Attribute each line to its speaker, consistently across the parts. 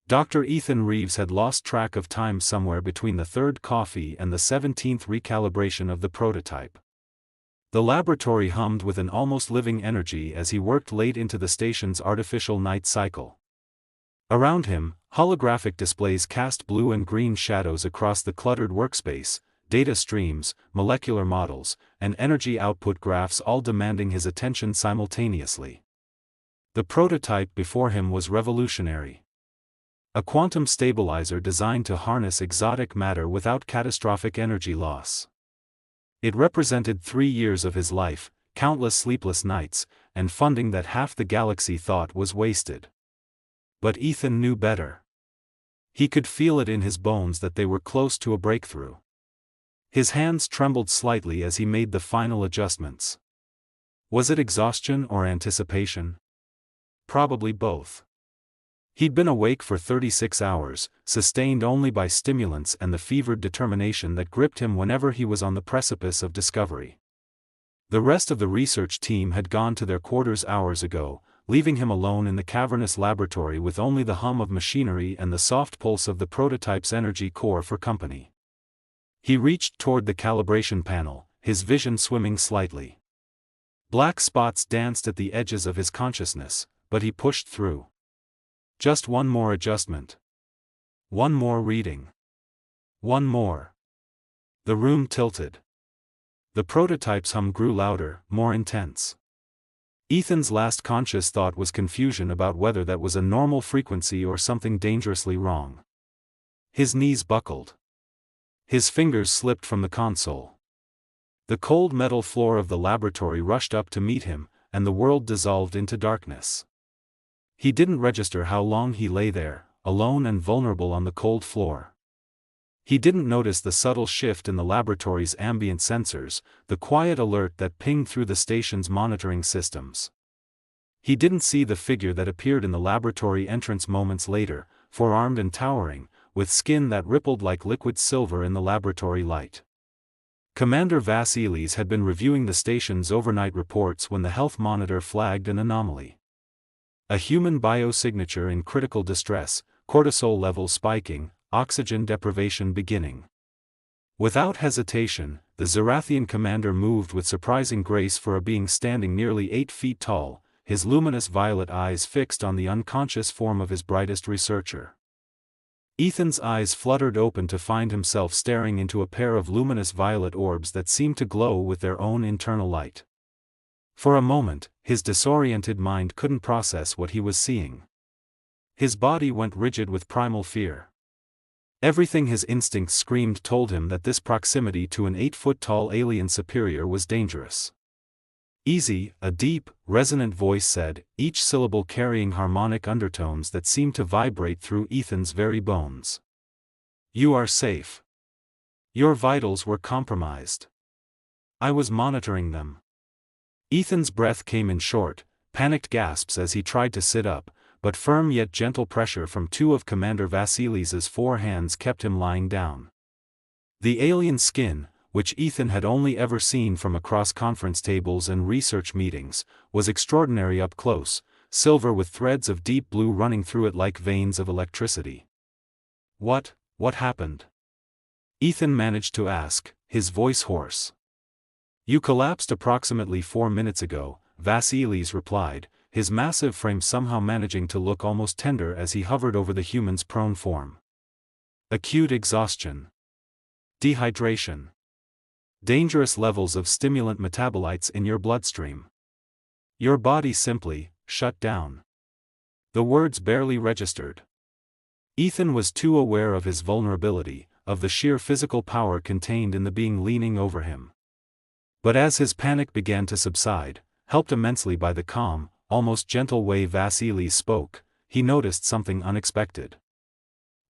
Speaker 1: Dr. Ethan Reeves had lost track of time somewhere between the third coffee and the 17th recalibration of the prototype. The laboratory hummed with an almost living energy as he worked late into the station's artificial night cycle. Around him, holographic displays cast blue and green shadows across the cluttered workspace, data streams, molecular models, and energy output graphs all demanding his attention simultaneously. The prototype before him was revolutionary. A quantum stabilizer designed to harness exotic matter without catastrophic energy loss. It represented 3 years of his life, countless sleepless nights, and funding that half the galaxy thought was wasted. But Ethan knew better. He could feel it in his bones that they were close to a breakthrough. His hands trembled slightly as he made the final adjustments. Was it exhaustion or anticipation? Probably both. He'd been awake for 36 hours, sustained only by stimulants and the fevered determination that gripped him whenever he was on the precipice of discovery. The rest of the research team had gone to their quarters hours ago, leaving him alone in the cavernous laboratory with only the hum of machinery and the soft pulse of the prototype's energy core for company. He reached toward the calibration panel, his vision swimming slightly. Black spots danced at the edges of his consciousness, but he pushed through. Just one more adjustment. One more reading. One more. The room tilted. The prototype's hum grew louder, more intense. Ethan's last conscious thought was confusion about whether that was a normal frequency or something dangerously wrong. His knees buckled. His fingers slipped from the console. The cold metal floor of the laboratory rushed up to meet him, and the world dissolved into darkness. He didn't register how long he lay there, alone and vulnerable on the cold floor. He didn't notice the subtle shift in the laboratory's ambient sensors, the quiet alert that pinged through the station's monitoring systems. He didn't see the figure that appeared in the laboratory entrance moments later, forearmed and towering, with skin that rippled like liquid silver in the laboratory light. Commander Vasilis had been reviewing the station's overnight reports when the health monitor flagged an anomaly. A human biosignature in critical distress, cortisol levels spiking, oxygen deprivation beginning. Without hesitation, the Zerathian commander moved with surprising grace for a being standing nearly 8 feet tall, his luminous violet eyes fixed on the unconscious form of his brightest researcher. Ethan's eyes fluttered open to find himself staring into a pair of luminous violet orbs that seemed to glow with their own internal light. For a moment, his disoriented mind couldn't process what he was seeing. His body went rigid with primal fear. Everything his instincts screamed told him that this proximity to an 8-foot-tall alien superior was dangerous. Easy, a deep, resonant voice said, each syllable carrying harmonic undertones that seemed to vibrate through Ethan's very bones. You are safe. Your vitals were compromised. I was monitoring them. Ethan's breath came in short, panicked gasps as he tried to sit up, but firm yet gentle pressure from 2 of Commander Vasilis's 4 hands kept him lying down. The alien skin, which Ethan had only ever seen from across conference tables and research meetings, was extraordinary up close, silver with threads of deep blue running through it like veins of electricity. What happened? Ethan managed to ask, his voice hoarse. You collapsed approximately 4 minutes ago, Vasilis replied, his massive frame somehow managing to look almost tender as he hovered over the human's prone form. Acute exhaustion. Dehydration. Dangerous levels of stimulant metabolites in your bloodstream. Your body simply shut down. The words barely registered. Ethan was too aware of his vulnerability, of the sheer physical power contained in the being leaning over him. But as his panic began to subside, helped immensely by the calm, almost gentle way Vasilis spoke, he noticed something unexpected.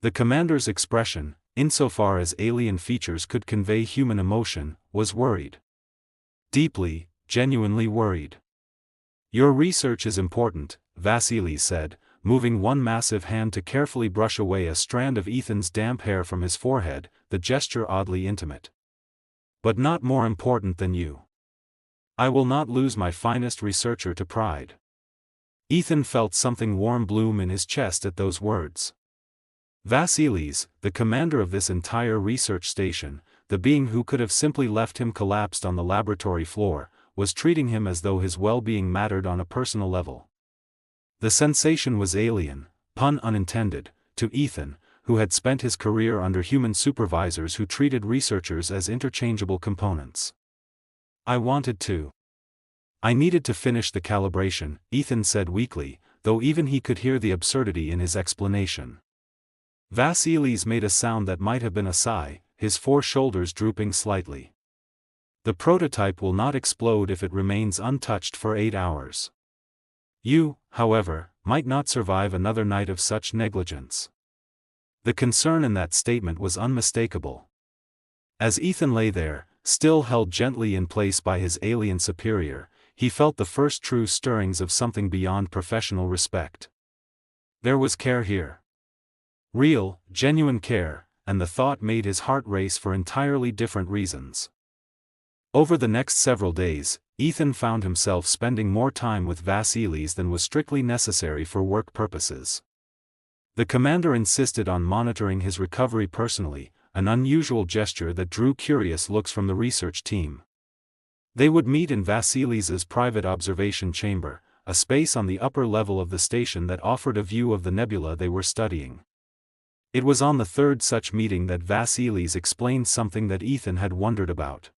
Speaker 1: The commander's expression, insofar as alien features could convey human emotion, was worried. Deeply, genuinely worried. Your research is important, Vasilis said, moving one massive hand to carefully brush away a strand of Ethan's damp hair from his forehead, the gesture oddly intimate. But not more important than you. I will not lose my finest researcher to pride. Ethan felt something warm bloom in his chest at those words. Vasilis, the commander of this entire research station, the being who could have simply left him collapsed on the laboratory floor, was treating him as though his well-being mattered on a personal level. The sensation was alien, pun unintended, to Ethan, who had spent his career under human supervisors who treated researchers as interchangeable components. I needed to finish the calibration, Ethan said weakly, though even he could hear the absurdity in his explanation. Vasilis made a sound that might have been a sigh, his 4 shoulders drooping slightly. The prototype will not explode if it remains untouched for 8 hours. You, however, might not survive another night of such negligence. The concern in that statement was unmistakable. As Ethan lay there, still held gently in place by his alien superior, he felt the first true stirrings of something beyond professional respect. There was care here. Real, genuine care, and the thought made his heart race for entirely different reasons. Over the next several days, Ethan found himself spending more time with Vasilis than was strictly necessary for work purposes. The commander insisted on monitoring his recovery personally, an unusual gesture that drew curious looks from the research team. They would meet in Vasilis's private observation chamber, a space on the upper level of the station that offered a view of the nebula they were studying. It was on the 3rd such meeting that Vasilis explained something that Ethan had wondered about.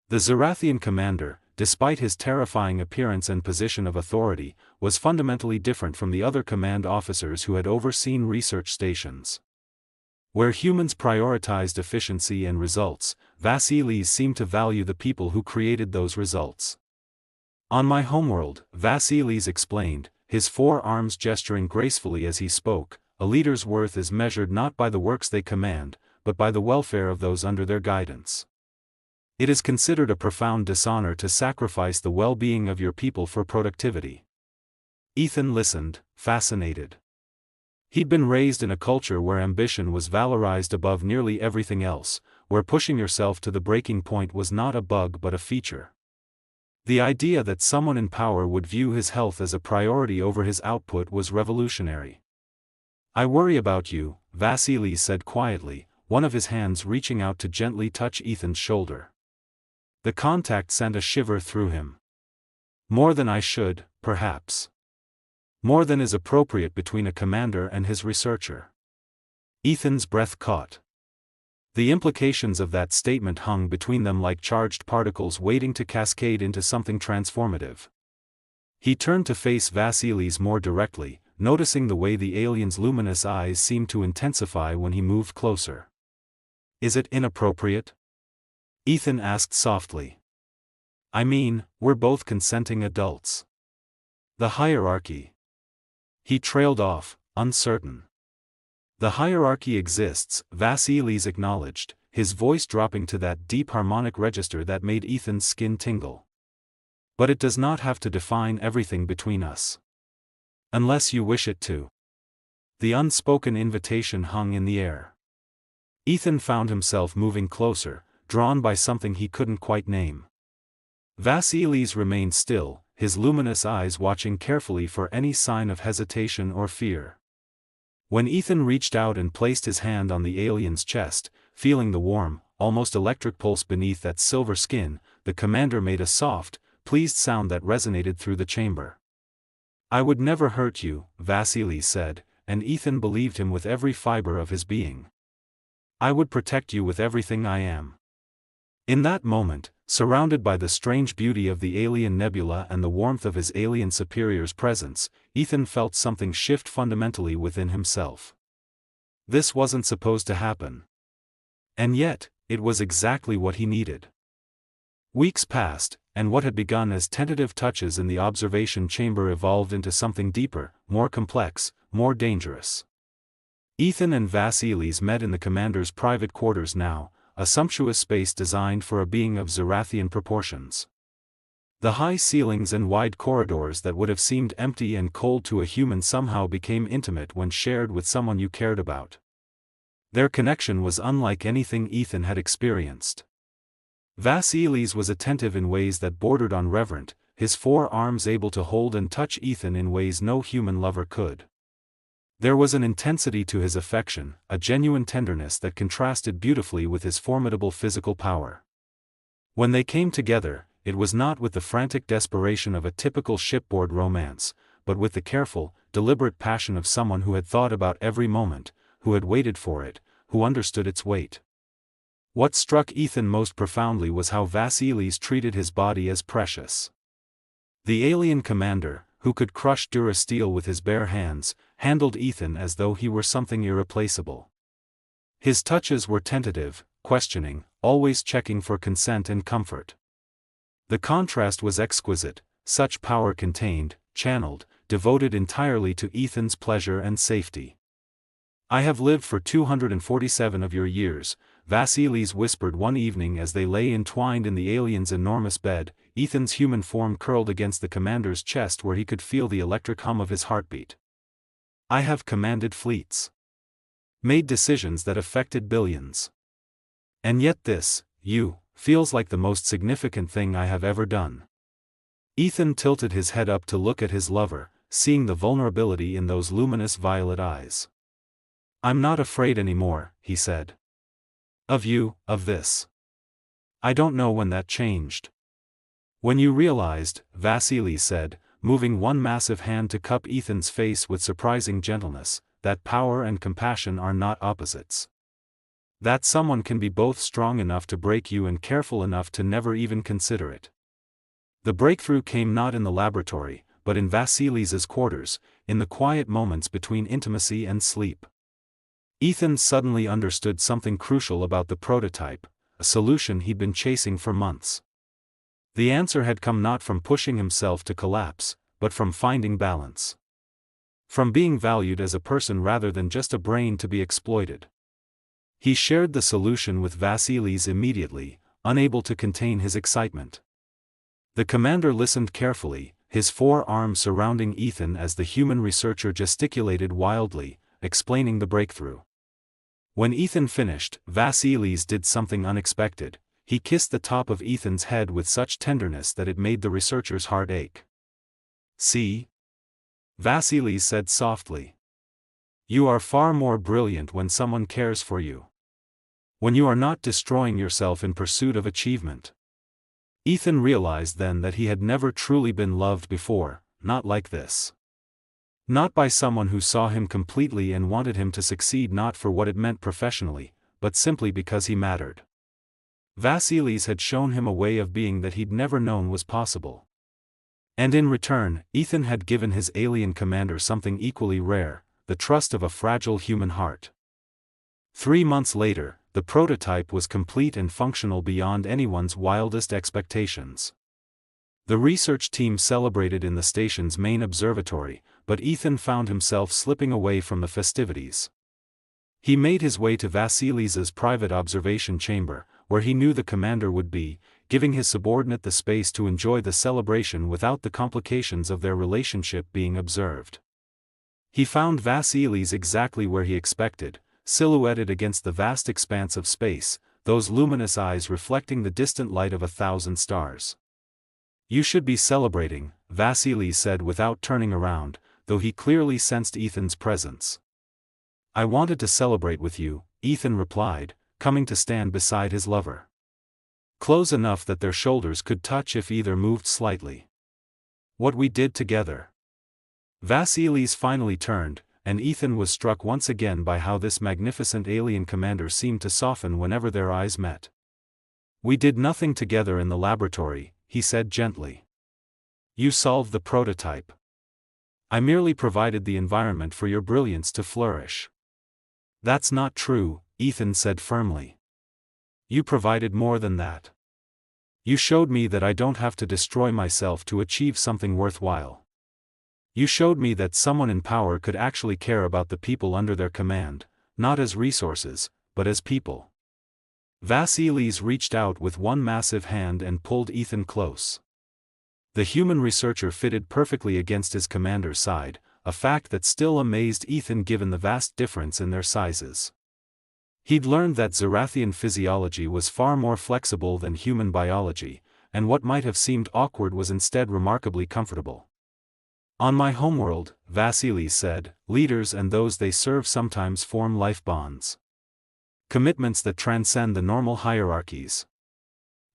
Speaker 1: The Zerathian commander, despite his terrifying appearance and position of authority, was fundamentally different from the other command officers who had overseen research stations. Where humans prioritized efficiency and results, Vasilis seemed to value the people who created those results. On my homeworld, Vasilis explained, his 4 arms gesturing gracefully as he spoke, a leader's worth is measured not by the works they command, but by the welfare of those under their guidance. It is considered a profound dishonor to sacrifice the well-being of your people for productivity. Ethan listened, fascinated. He'd been raised in a culture where ambition was valorized above nearly everything else, where pushing yourself to the breaking point was not a bug but a feature. The idea that someone in power would view his health as a priority over his output was revolutionary. I worry about you, Vasilis said quietly, one of his hands reaching out to gently touch Ethan's shoulder. The contact sent a shiver through him. More than I should, perhaps. More than is appropriate between a commander and his researcher. Ethan's breath caught. The implications of that statement hung between them like charged particles waiting to cascade into something transformative. He turned to face Vasilis more directly, noticing the way the alien's luminous eyes seemed to intensify when he moved closer. Is it inappropriate? Ethan asked softly. I mean, we're both consenting adults. The hierarchy. He trailed off, uncertain. The hierarchy exists, Vasilis acknowledged, his voice dropping to that deep harmonic register that made Ethan's skin tingle. But it does not have to define everything between us. Unless you wish it to. The unspoken invitation hung in the air. Ethan found himself moving closer, drawn by something he couldn't quite name. Vasilis remained still, his luminous eyes watching carefully for any sign of hesitation or fear. When Ethan reached out and placed his hand on the alien's chest, feeling the warm, almost electric pulse beneath that silver skin, the commander made a soft, pleased sound that resonated through the chamber. I would never hurt you, Vasilis said, and Ethan believed him with every fiber of his being. I would protect you with everything I am. In that moment, surrounded by the strange beauty of the alien nebula and the warmth of his alien superior's presence, Ethan felt something shift fundamentally within himself. This wasn't supposed to happen. And yet, it was exactly what he needed. Weeks passed, and what had begun as tentative touches in the observation chamber evolved into something deeper, more complex, more dangerous. Ethan and Vasilis met in the commander's private quarters now, a sumptuous space designed for a being of Zerathian proportions. The high ceilings and wide corridors that would have seemed empty and cold to a human somehow became intimate when shared with someone you cared about. Their connection was unlike anything Ethan had experienced. Vasilis was attentive in ways that bordered on reverent, his 4 arms able to hold and touch Ethan in ways no human lover could. There was an intensity to his affection, a genuine tenderness that contrasted beautifully with his formidable physical power. When they came together, it was not with the frantic desperation of a typical shipboard romance, but with the careful, deliberate passion of someone who had thought about every moment, who had waited for it, who understood its weight. What struck Ethan most profoundly was how Vasilis treated his body as precious. The alien commander, who could crush Durasteel with his bare hands, handled Ethan as though he were something irreplaceable. His touches were tentative, questioning, always checking for consent and comfort. The contrast was exquisite, such power contained, channeled, devoted entirely to Ethan's pleasure and safety. "I have lived for 247 of your years," Vasilis whispered one evening as they lay entwined in the alien's enormous bed, Ethan's human form curled against the commander's chest where he could feel the electric hum of his heartbeat. "I have commanded fleets. Made decisions that affected billions. And yet this, feels like the most significant thing I have ever done." Ethan tilted his head up to look at his lover, seeing the vulnerability in those luminous violet eyes. "I'm not afraid anymore," he said. "Of you, of this. I don't know when that changed." "When you realized," Vasilis said, moving one massive hand to cup Ethan's face with surprising gentleness, "that power and compassion are not opposites. That someone can be both strong enough to break you and careful enough to never even consider it." The breakthrough came not in the laboratory, but in Vasilis's quarters, in the quiet moments between intimacy and sleep. Ethan suddenly understood something crucial about the prototype, a solution he'd been chasing for months. The answer had come not from pushing himself to collapse, but from finding balance. From being valued as a person rather than just a brain to be exploited. He shared the solution with Vasilis immediately, unable to contain his excitement. The commander listened carefully, his forearms surrounding Ethan as the human researcher gesticulated wildly, explaining the breakthrough. When Ethan finished, Vasilis did something unexpected. He kissed the top of Ethan's head with such tenderness that it made the researcher's heart ache. "See?" Vasilis said softly. "You are far more brilliant when someone cares for you. When you are not destroying yourself in pursuit of achievement." Ethan realized then that he had never truly been loved before, not like this. Not by someone who saw him completely and wanted him to succeed, not for what it meant professionally, but simply because he mattered. Vasilis had shown him a way of being that he'd never known was possible. And in return, Ethan had given his alien commander something equally rare, the trust of a fragile human heart. 3 months later, the prototype was complete and functional beyond anyone's wildest expectations. The research team celebrated in the station's main observatory, but Ethan found himself slipping away from the festivities. He made his way to Vasilis's private observation chamber, where he knew the commander would be, giving his subordinate the space to enjoy the celebration without the complications of their relationship being observed. He found Vasilis exactly where he expected, silhouetted against the vast expanse of space, those luminous eyes reflecting the distant light of 1,000 stars. "You should be celebrating," Vasilis said without turning around, though he clearly sensed Ethan's presence. "I wanted to celebrate with you," Ethan replied, coming to stand beside his lover. Close enough that their shoulders could touch if either moved slightly. "What we did together." Vasilis finally turned, and Ethan was struck once again by how this magnificent alien commander seemed to soften whenever their eyes met. "We did nothing together in the laboratory," he said gently. "You solved the prototype. I merely provided the environment for your brilliance to flourish." "That's not true," Ethan said firmly. "You provided more than that. You showed me that I don't have to destroy myself to achieve something worthwhile. You showed me that someone in power could actually care about the people under their command, not as resources, but as people." Vasilis reached out with one massive hand and pulled Ethan close. The human researcher fitted perfectly against his commander's side, a fact that still amazed Ethan given the vast difference in their sizes. He'd learned that Zerathian physiology was far more flexible than human biology, and what might have seemed awkward was instead remarkably comfortable. On my homeworld, Vasilis said, leaders and those they serve sometimes form life bonds. Commitments that transcend the normal hierarchies.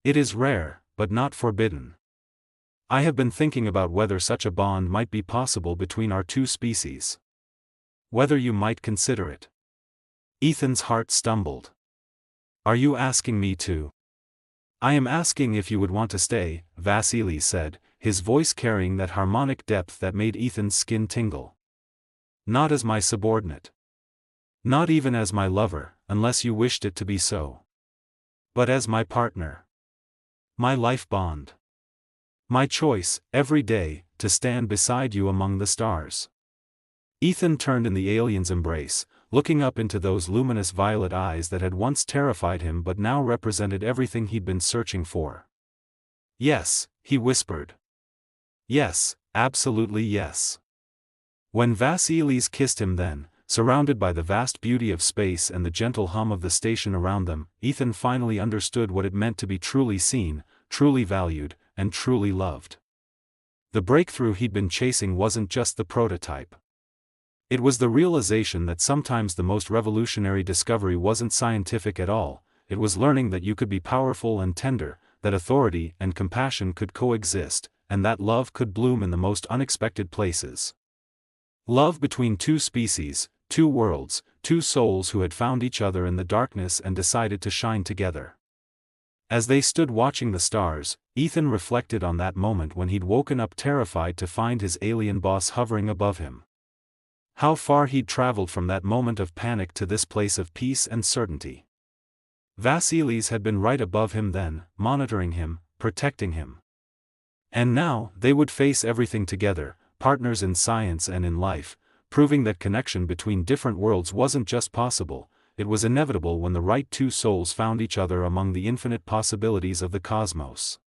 Speaker 1: It is rare, but not forbidden. I have been thinking about whether such a bond might be possible between our two species. Whether you might consider it. Ethan's heart stumbled. Are you asking me to? I am asking if you would want to stay, Vasilis said, his voice carrying that harmonic depth that made Ethan's skin tingle. Not as my subordinate. Not even as my lover, unless you wished it to be so. But as my partner. My life bond. My choice, every day, to stand beside you among the stars. Ethan turned in the alien's embrace, looking up into those luminous violet eyes that had once terrified him but now represented everything he'd been searching for. Yes, he whispered. Yes, absolutely yes. When Vasilis kissed him then, surrounded by the vast beauty of space and the gentle hum of the station around them, Ethan finally understood what it meant to be truly seen, truly valued, and truly loved. The breakthrough he'd been chasing wasn't just the prototype. It was the realization that sometimes the most revolutionary discovery wasn't scientific at all, it was learning that you could be powerful and tender, that authority and compassion could coexist, and that love could bloom in the most unexpected places. Love between two species, two worlds, two souls who had found each other in the darkness and decided to shine together. As they stood watching the stars, Ethan reflected on that moment when he'd woken up terrified to find his alien boss hovering above him. How far he'd traveled from that moment of panic to this place of peace and certainty. Vasilis had been right above him then, monitoring him, protecting him. And now, they would face everything together, partners in science and in life, proving that connection between different worlds wasn't just possible, it was inevitable when the right two souls found each other among the infinite possibilities of the cosmos.